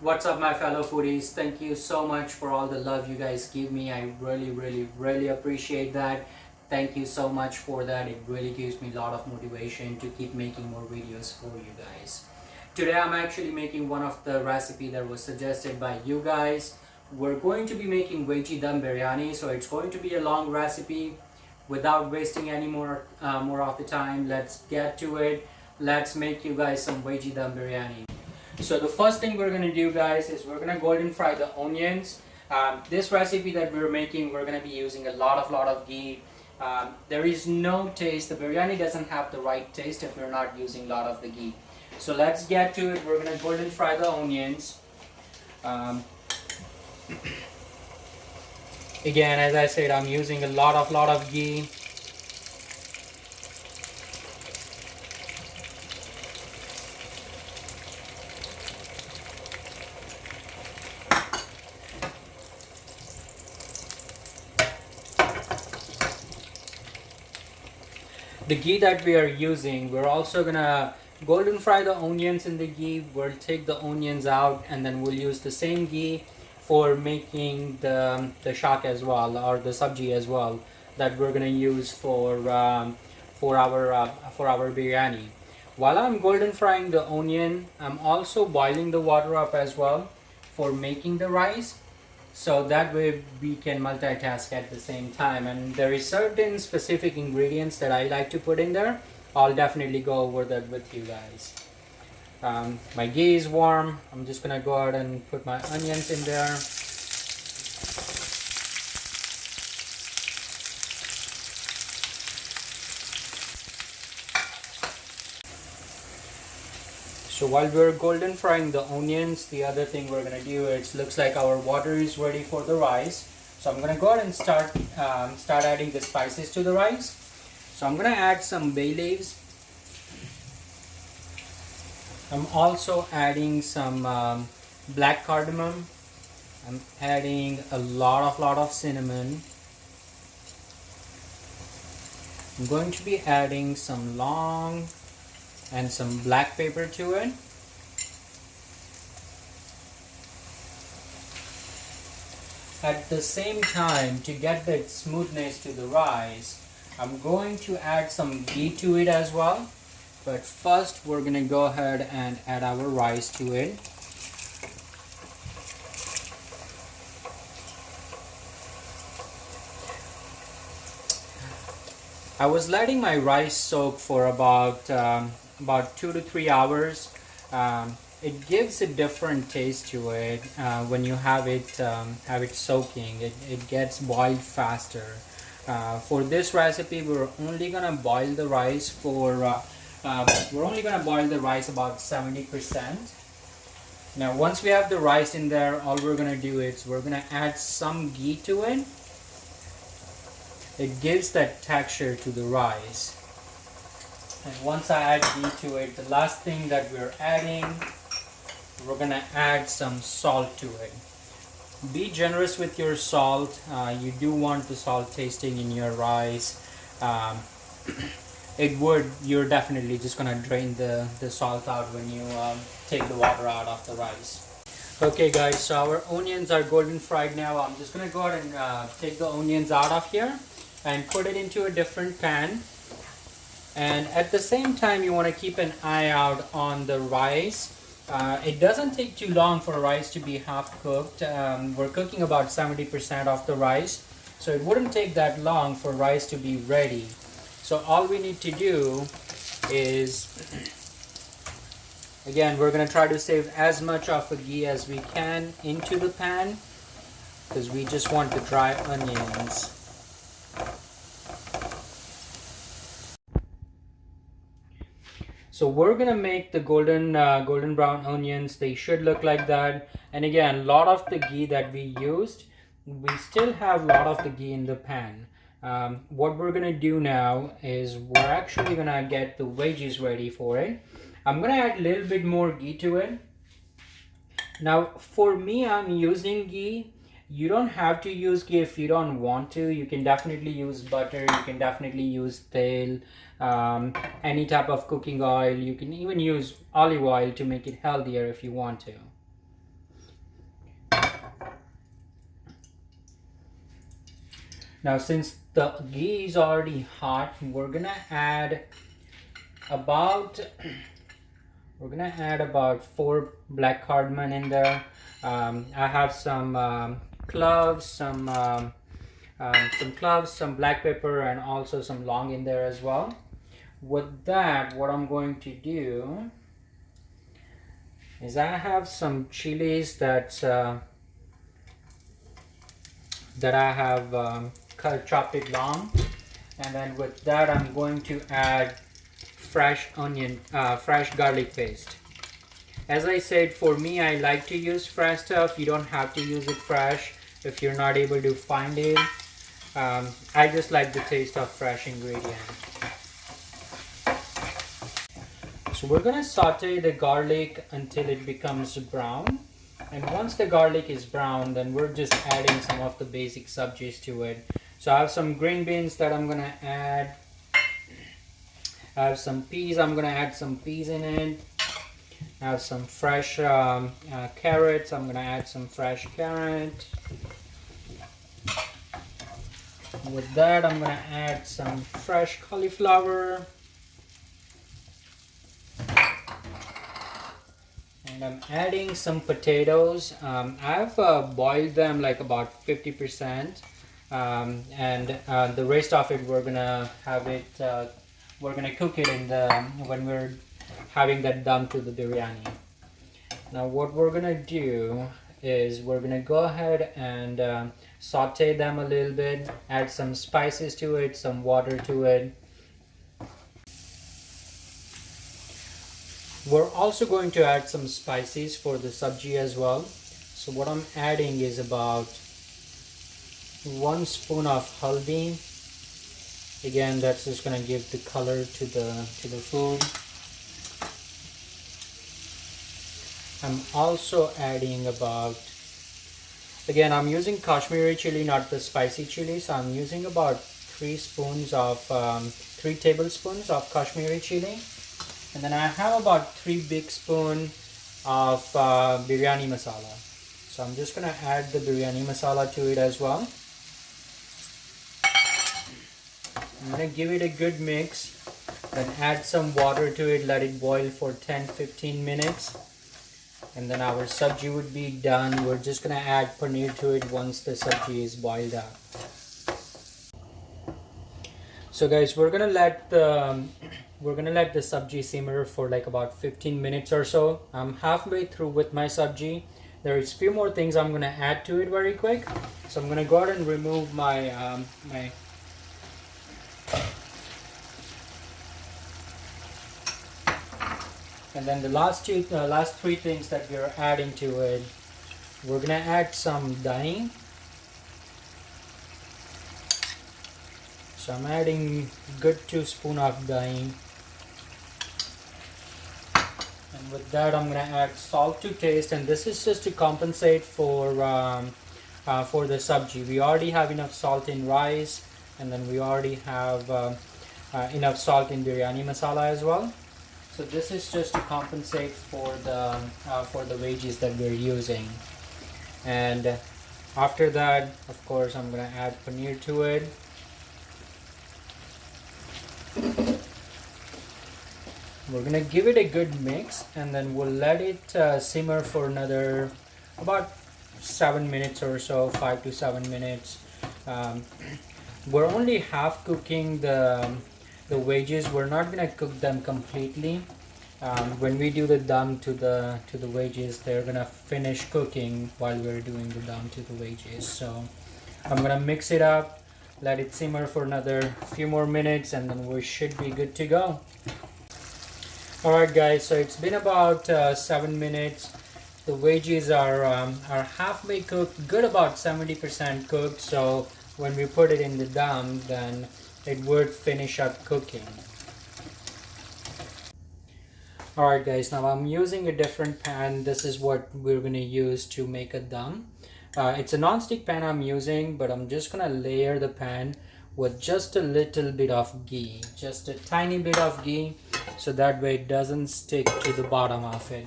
What's up, my fellow foodies? Thank you so much for all the love you guys give me. I really appreciate that. Thank you so much for that. It really gives me a lot of motivation to keep making more videos for you guys. Today I'm actually making one of the recipe that was suggested by you guys. We're going to be making veggie dum biryani, so it's going to be a long recipe. Without wasting any more of the time, let's get to it. Let's make you guys some veggie dum biryani. So the first thing we're gonna do, guys, is we're gonna golden fry the onions. This recipe that we're making, we're gonna be using a lot of ghee. There is no taste. The biryani doesn't have the right taste if we're not using a lot of the ghee. So let's get to it. We're gonna golden fry the onions. Again, as I said, I'm using a lot of ghee. The ghee that we are using, we're also gonna golden fry the onions in the ghee. We'll take the onions out and then we'll use the same ghee for making the shak as well, or the sabji as well, that we're gonna use for our biryani. While I'm golden frying the onion, I'm also boiling the water up as well for making the rice, so that way we can multitask at the same time. And there is certain specific ingredients that I like to put in there. I'll definitely go over that with you guys. My ghee is warm. I'm just gonna go ahead and put my onions in there. So while we're golden frying the onions, the other thing we're gonna do is, looks like our water is ready for the rice. So I'm gonna go ahead and start adding the spices to the rice. So I'm gonna add some bay leaves. I'm also adding some black cardamom. I'm adding a lot of cinnamon. I'm going to be adding some long and some black pepper to it. At the same time, to get that smoothness to the rice, I'm going to add some ghee to it as well. But first we're gonna go ahead and add our rice to it. I was letting my rice soak for about 2 to 3 hours. It gives a different taste to it when you have it soaking. It gets boiled faster. For this recipe, we're only gonna boil the rice about 70%. Now, once we have the rice in there, all we're gonna do is we're gonna add some ghee to it. It gives that texture to the rice. And once I add ghee to it, the last thing that we're adding, we're gonna add some salt to it. Be generous with your salt. You do want the salt tasting in your rice. You're definitely just gonna drain the salt out when you take the water out of the rice. Okay guys, so our onions are golden fried now. I'm just gonna go ahead and take the onions out of here and put it into a different pan. And at the same time, you want to keep an eye out on the rice. It doesn't take too long for rice to be half cooked. We're cooking about 70% of the rice, so it wouldn't take that long for rice to be ready. So all we need to do is, again, we're going to try to save as much of the ghee as we can into the pan, because we just want the dry onions. So we're gonna make the golden brown onions. They should look like that. And again, a lot of the ghee that we used, we still have a lot of the ghee in the pan. What we're gonna do now is we're actually gonna get the veggies ready for it. I'm gonna add a little bit more ghee to it. Now for me, I'm using ghee. You don't have to use ghee if you don't want to. You can definitely use butter. You can definitely use tail, any type of cooking oil. You can even use olive oil to make it healthier if you want to. Now since the ghee is already hot, about we're gonna add about 4 black cardamom in there. I have cloves, some cloves, some black pepper, and also some long in there as well. With that, what I'm going to do is I have some chilies that I have chopped it long, and then with that I'm going to add fresh garlic paste. As I said, for me, I like to use fresh stuff. You don't have to use it fresh if you're not able to find it. I just like the taste of fresh ingredient. So we're gonna saute the garlic until it becomes brown. And once the garlic is brown, then we're just adding some of the basic subgies to it. So I have some green beans that I'm gonna add. I have some peas. I'm gonna add some peas in it. I have some fresh carrots. I'm gonna add some fresh carrot. With that, I'm gonna add some fresh cauliflower. And I'm adding some potatoes. I've boiled them like about 50%, and the rest of it we're gonna cook it when we're having that dum to the biryani. Now what we're gonna do is we're gonna go ahead and saute them a little bit, add some spices to it, some water to it. We're also going to add some spices for the sabji as well. So what I'm adding is about 1 spoon of haldi. Again, that's just going to give the color to the food. I'm also adding again, I'm using Kashmiri chili, not the spicy chili. So I'm using about 3 tablespoons of Kashmiri chili. And then I have about 3 big spoons of biryani masala. So I'm just gonna add the biryani masala to it as well. I'm gonna give it a good mix, then add some water to it, let it boil for 10-15 minutes. And then our sabji would be done. We're just gonna add paneer to it once the sabji is boiled up. So guys, we're gonna let the sabji simmer for like about 15 minutes or so. I'm halfway through with my sabji. There is few more things I'm gonna add to it very quick. So I'm gonna go ahead and remove my and then the last 3 things that we're adding to it. We're gonna add some dahi. So I'm adding good 2 spoons of dahi. And with that, I'm gonna add salt to taste, and this is just to compensate for the sabji. We already have enough salt in rice, and then we already have enough salt in biryani masala as well. So this is just to compensate for the veggies that we're using. And after that, of course, I'm gonna add paneer to it. We're gonna give it a good mix, and then we'll let it simmer for another about 7 minutes or so, 5 to 7 minutes. We're only half cooking the veggies. We're not gonna cook them completely. When we do the dum to the veggies, they're gonna finish cooking while we're doing the dum to the veggies. So I'm gonna mix it up, let it simmer for another few more minutes, and then we should be good to go. Alright guys, so it's been about 7 minutes. The veggies are halfway cooked, good about 70% cooked. So when we put it in the dum, then it would finish up cooking. Alright guys, now I'm using a different pan. This is what we're going to use to make a dum. It's a non-stick pan I'm using, but I'm just going to layer the pan with just a little bit of ghee, just a tiny bit of ghee, so that way it doesn't stick to the bottom of it.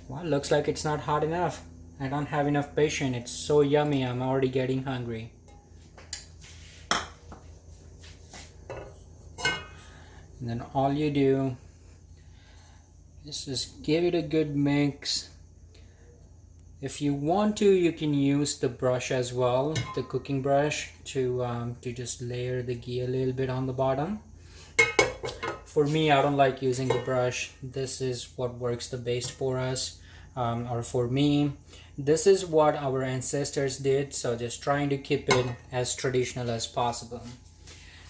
Well, looks like it's not hot enough. I don't have enough patience. It's so yummy, I'm already getting hungry. And then all you do is just give it a good mix. If you want to, you can use the brush as well, the cooking brush, to just layer the ghee a little bit on the bottom. For me, I don't like using the brush. This is what works the best for us, or for me. This is what our ancestors did, so just trying to keep it as traditional as possible.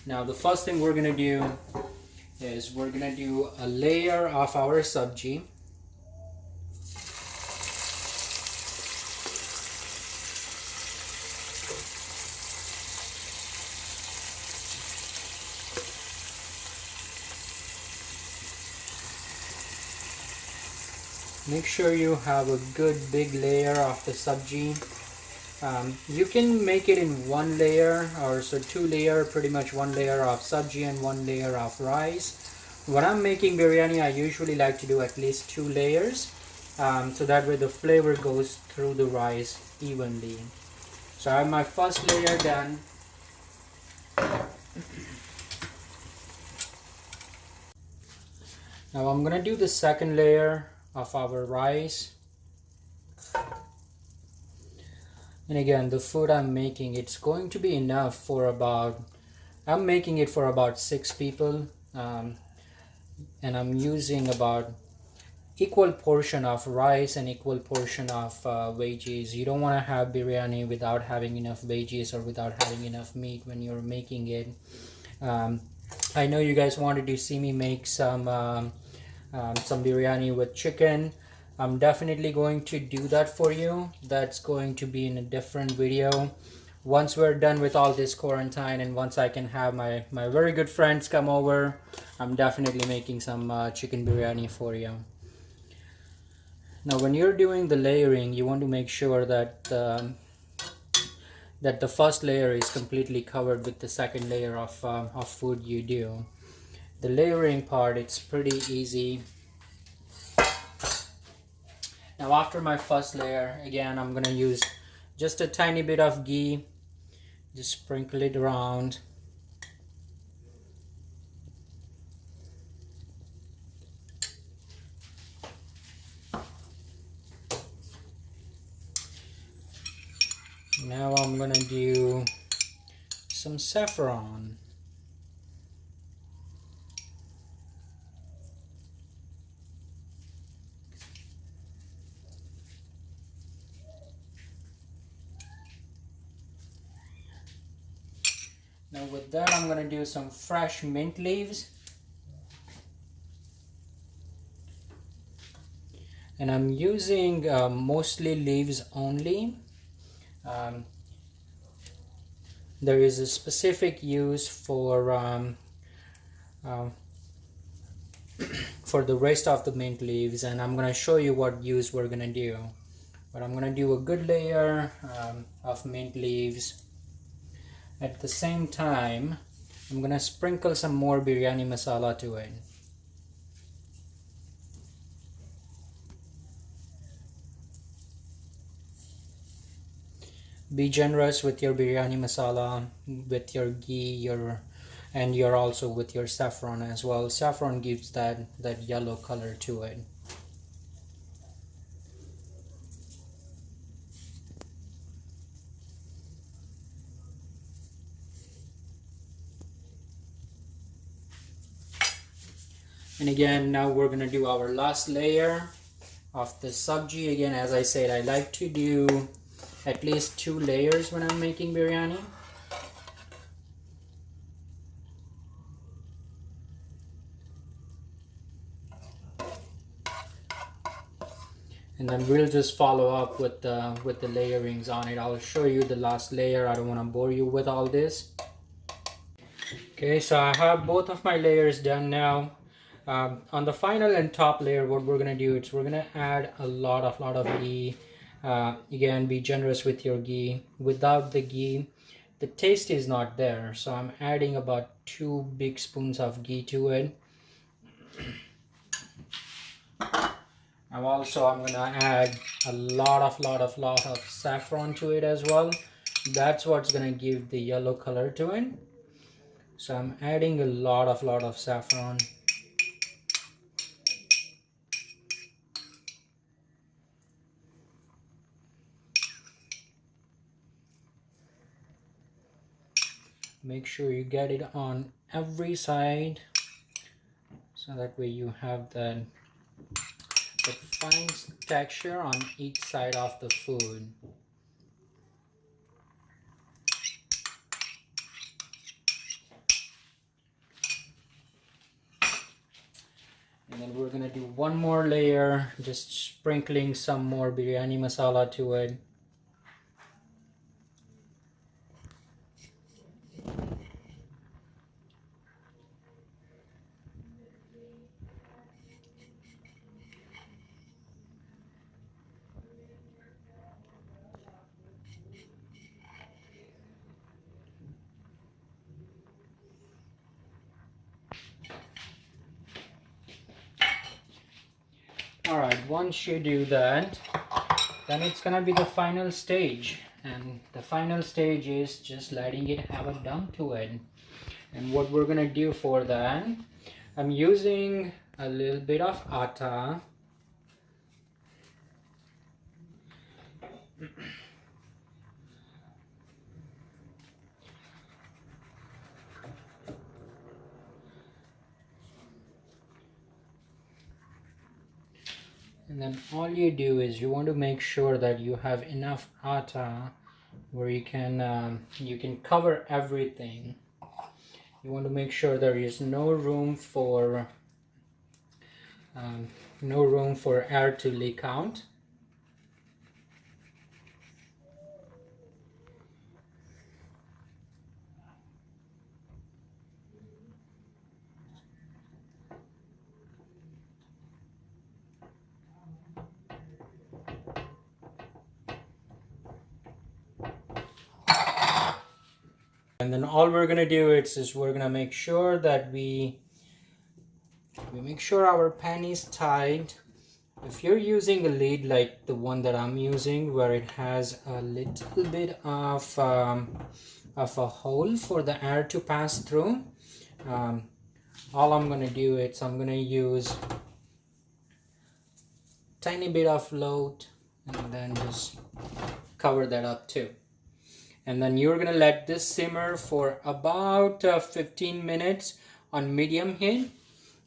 Now the first thing we're gonna do is we're gonna do a layer of our sabji. Make sure you have a good big layer of the sabji. You can make it in one layer, or so two layer, pretty much one layer of sabji and one layer of rice. When I'm making biryani, I usually like to do at least two layers, so that way the flavor goes through the rice evenly. So I have my first layer done. Now I'm gonna do the second layer of our rice. And again, the food I'm making, it's going to be enough for about, I'm making it for about 6 people, and I'm using about equal portion of rice and equal portion of veggies. You don't want to have biryani without having enough veggies or without having enough meat when you're making it. I know you guys wanted to see me make some biryani with chicken. I'm definitely going to do that for you. That's going to be in a different video. Once we're done with all this quarantine and once I can have my very good friends come over, I'm definitely making some chicken biryani for you. Now when you're doing the layering, you want to make sure that that the first layer is completely covered with the second layer of food you do. The layering part, it's pretty easy. Now after my first layer, again, I'm gonna use just a tiny bit of ghee, just sprinkle it around. Now I'm gonna do some saffron. Now with that, I'm gonna do some fresh mint leaves. And I'm using mostly leaves only. There is a specific use for the rest of the mint leaves, and I'm gonna show you what use we're gonna do. But I'm gonna do a good layer of mint leaves. At the same time, I'm gonna sprinkle some more biryani masala to it. Be generous with your biryani masala, with your ghee, and you're also with your saffron as well. Saffron gives that yellow color to it. And again, now we're gonna do our last layer of the sabji. Again, as I said, I like to do at least 2 layers when I'm making biryani. And then we'll just follow up with the layerings on it. I'll show you the last layer. I don't want to bore you with all this. Okay, so I have both of my layers done now. On the final and top layer, what we're gonna do is we're gonna add a lot of ghee. Again, be generous with your ghee. Without the ghee, the taste is not there. So I'm adding about 2 big spoons of ghee to it. I'm gonna add a lot of saffron to it as well. That's what's gonna give the yellow color to it. So I'm adding a lot of saffron. Make sure you get it on every side, so that way you have the fine texture on each side of the food. And then we're gonna do one more layer, just sprinkling some more biryani masala to it. Alright, once you do that, then it's gonna be the final stage. And the final stage is just letting it have a dum to it. And what we're gonna do for that, I'm using a little bit of atta. And then all you do is you want to make sure that you have enough atta where you can cover everything. You want to make sure there is no room for air to leak out. And then all we're gonna do is we're gonna make sure that we make sure our pan is tight. If you're using a lid like the one that I'm using, where it has a little bit of a hole for the air to pass through, all I'm gonna do is I'm gonna use tiny bit of load and then just cover that up too. And then you're gonna let this simmer for about 15 minutes on medium heat,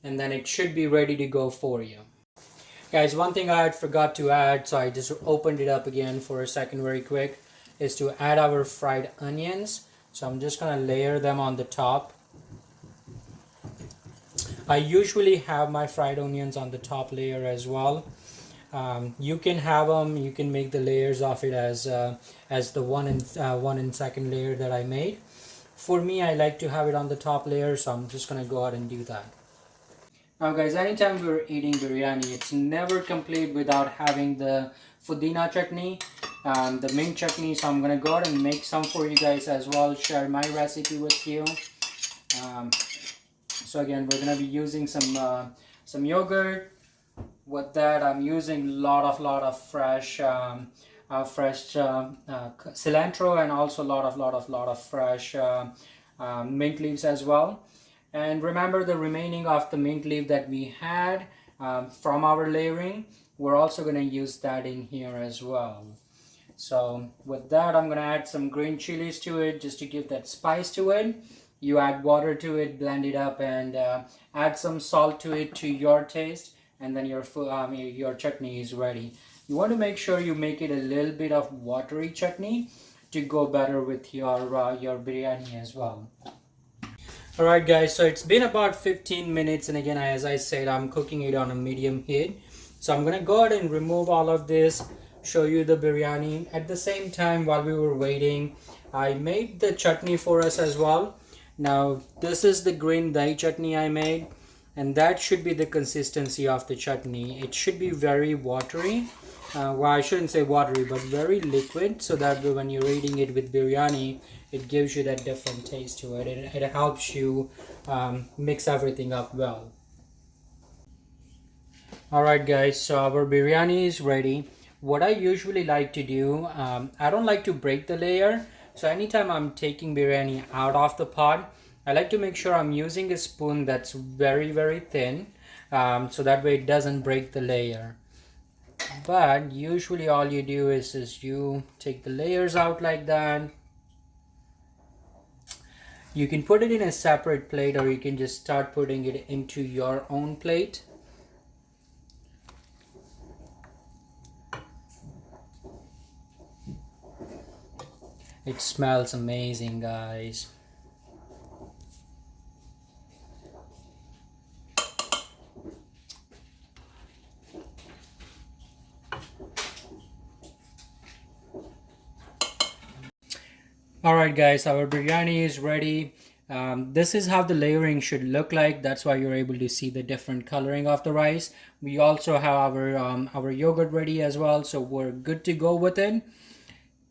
and then it should be ready to go for you. Guys, one thing I had forgot to add, so I just opened it up again for a second very quick, is to add our fried onions. So I'm just gonna layer them on the top. I usually have my fried onions on the top layer as well. You can have them, you can make the layers of it as the one and second layer that I made. For me, I like to have it on the top layer, so I'm just gonna go ahead and do that. Now guys, anytime we're eating biryani, it's never complete without having the pudina chutney, the mint chutney. So I'm gonna go ahead and make some for you guys as well, share my recipe with you. So again, we're gonna be using some yogurt. With that, I'm using a lot of fresh cilantro, and also a lot of fresh mint leaves as well. And remember, the remaining of the mint leaf that we had from our layering, we're also going to use that in here as well. So with that, I'm going to add some green chilies to it just to give that spice to it. You add water to it, blend it up, and add some salt to it to your taste, and then your chutney is ready. You want to make sure you make it a little bit of watery chutney to go better with your biryani as well. Alright guys, so it's been about 15 minutes, and again, as I said, I'm cooking it on a medium heat. So I'm gonna go ahead and remove all of this, show you the biryani. At the same time, while we were waiting, I made the chutney for us as well. Now this is the green dahi chutney I made, and that should be the consistency of the chutney. It should be very watery. Well, I shouldn't say watery, but very liquid, so that when you're eating it with biryani, it gives you that different taste to it. It helps you mix everything up well. Alright guys, so our biryani is ready. What I usually like to do, I don't like to break the layer. So anytime I'm taking biryani out of the pot, I like to make sure I'm using a spoon that's very thin, so that way it doesn't break the layer. But usually all you do is you take the layers out like that. You can put it in a separate plate, or you can just start putting it into your own plate. It smells amazing, guys. Alright guys, our biryani is ready. This is how the layering should look like. That's why you're able to see the different coloring of the rice. We also have our yogurt ready as well, so we're good to go with it.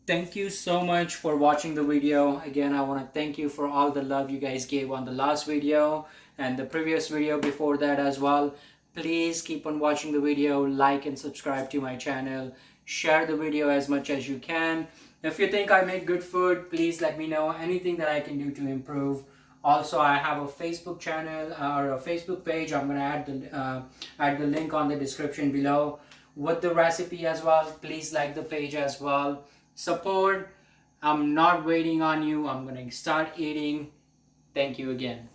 Thank you so much for watching the video. Again, I want to thank you for all the love you guys gave on the last video and the previous video before that as well. Please keep on watching the video, like and subscribe to my channel, share the video as much as you can. If you think I make good food, please let me know anything that I can do to improve. Also, I have a Facebook channel or a Facebook page. I'm gonna add the link on the description below with the recipe as well. Please like the page as well. Support. I'm not waiting on you. I'm gonna start eating. Thank you again.